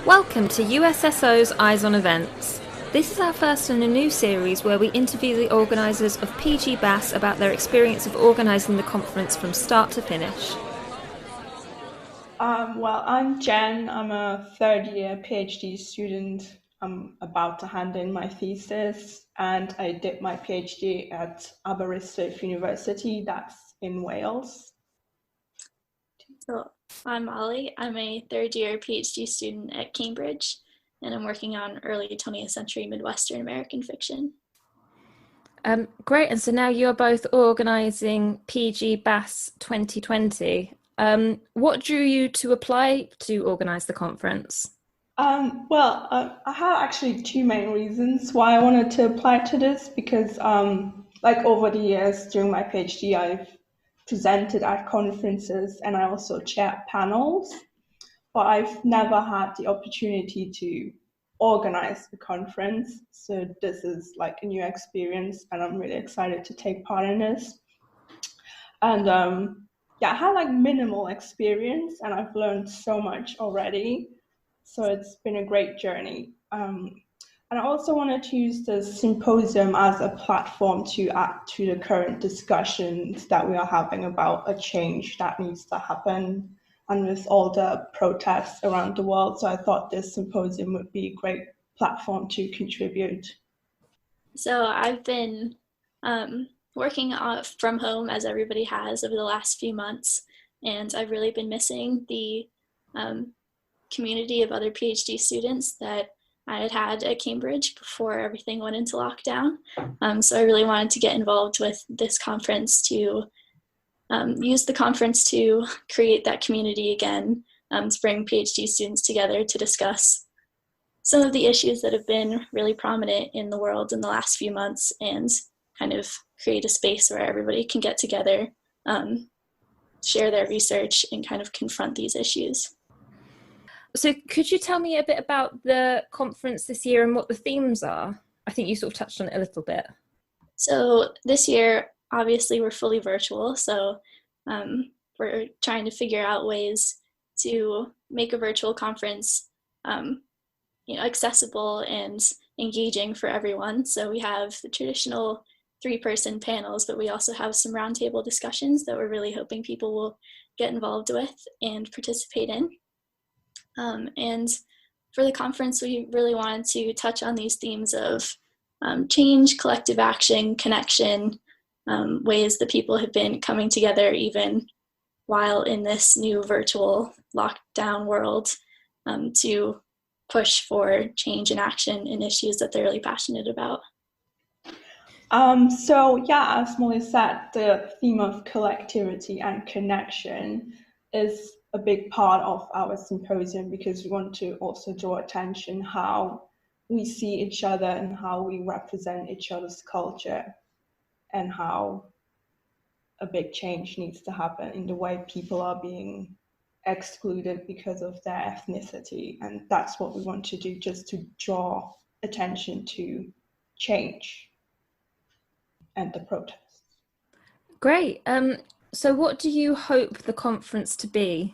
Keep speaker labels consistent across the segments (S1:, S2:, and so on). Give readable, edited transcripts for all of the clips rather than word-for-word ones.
S1: Welcome to USSO's Eyes on Events. This is our first in a new series where we interview the organisers of PG BAAS about their experience of organising the conference from start to finish.
S2: I'm Jen. I'm a third year PhD student. I'm about to hand in my thesis, and I did my PhD at Aberystwyth University, that's in Wales.
S3: So I'm Molly. I'm a third year PhD student at Cambridge, and I'm working on early 20th century Midwestern American fiction.
S1: Great, and so now you're both organising PG BAAS 2020. What drew you to apply to organise the conference?
S2: I had actually two main reasons why I wanted to apply to this, because over the years during my PhD, I've presented at conferences and I also chaired panels, but I've never had the opportunity to organize a conference. So this is like a new experience and I'm really excited to take part in this. And I had like minimal experience and I've learned so much already. So it's been a great journey. And I also wanted to use the symposium as a platform to add to the current discussions that we are having about a change that needs to happen, and with all the protests around the world. So I thought this symposium would be a great platform to contribute.
S3: So I've been working from home, as everybody has, over the last few months, and I've really been missing the community of other PhD students that I had at Cambridge before everything went into lockdown. So I really wanted to get involved with this conference to use the conference to create that community again, to bring PhD students together to discuss some of the issues that have been really prominent in the world in the last few months, and kind of create a space where everybody can get together, share their research, and kind of confront these issues.
S1: So could you tell me a bit about the conference this year and what the themes are? I think you sort of touched on it a little bit.
S3: So this year, obviously, we're fully virtual. So we're trying to figure out ways to make a virtual conference accessible and engaging for everyone. So we have the traditional 3-person panels, but we also have some roundtable discussions that we're really hoping people will get involved with and participate in. And for the conference, we really wanted to touch on these themes of change, collective action, connection, ways that people have been coming together even while in this new virtual lockdown world, to push for change and action in issues that they're really passionate about.
S2: As Molly said, the theme of collectivity and connection is a big part of our symposium, because we want to also draw attention how we see each other and how we represent each other's culture, and how a big change needs to happen in the way people are being excluded because of their ethnicity. And that's what we want to do, just to draw attention to change and the protests.
S1: Great. So what do you hope the conference to be?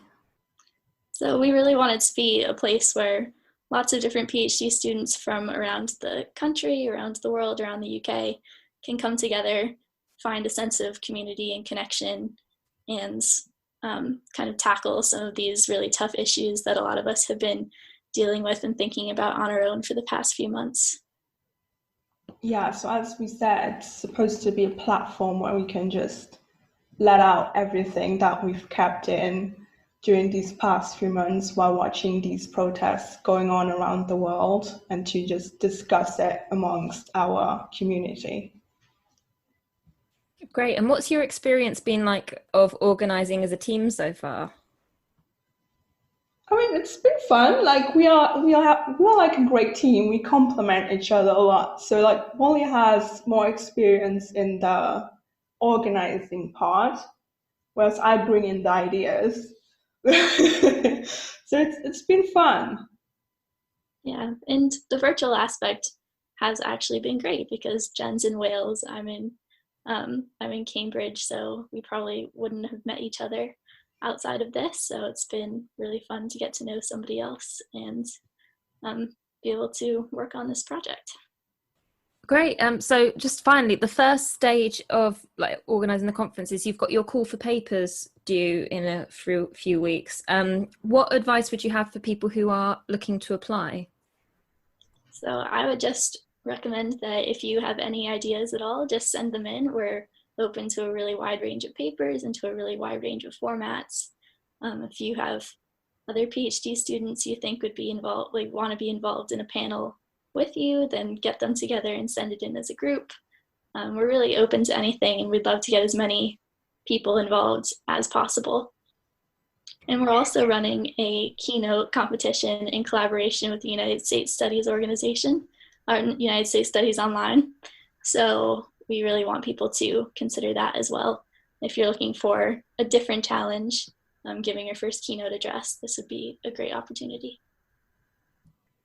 S3: So we really want it to be a place where lots of different PhD students from around the country, around the world, around the UK can come together, find a sense of community and connection, and kind of tackle some of these really tough issues that a lot of us have been dealing with and thinking about on our own for the past few months.
S2: Yeah, so as we said, it's supposed to be a platform where we can just let out everything that we've kept in during these past few months while watching these protests going on around the world, and to just discuss it amongst our community.
S1: Great. And what's your experience been like of organising as a team so far?
S2: I mean, it's been fun. Like we are like a great team. We complement each other a lot. So like Molly has more experience in the organizing part, whereas I bring in the ideas. So it's been fun.
S3: Yeah, and the virtual aspect has actually been great, because Jen's in Wales, I'm in Cambridge, so we probably wouldn't have met each other outside of this. So it's been really fun to get to know somebody else and be able to work on this project.
S1: Great. So just finally, the first stage of like organising the conference is you've got your call for papers due in a few weeks. What advice would you have for people who are looking to apply?
S3: So I would just recommend that if you have any ideas at all, just send them in. We're open to a really wide range of papers and to a really wide range of formats. If you have other PhD students you think would be involved, like want to be involved in a panel with you, then get them together and send it in as a group. We're really open to anything, and we'd love to get as many people involved as possible. And we're also running a keynote competition in collaboration with the United States Studies Organization, United States Studies Online. So we really want people to consider that as well. If you're looking for a different challenge, giving your first keynote address, this would be a great opportunity.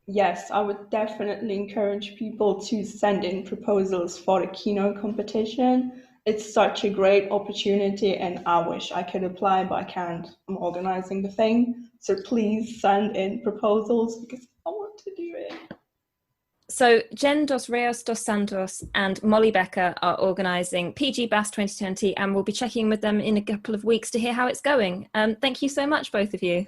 S2: Yes, I would definitely encourage people to send in proposals for the keynote competition. It's such a great opportunity, and I wish I could apply, but I can't. I'm organizing the thing. So please send in proposals because I want to do it.
S1: So Jen dos Reis dos Santos and Molly Becker are organising PG BAAS 2020, and we'll be checking with them in a couple of weeks to hear how it's going. Thank you so much, both of you.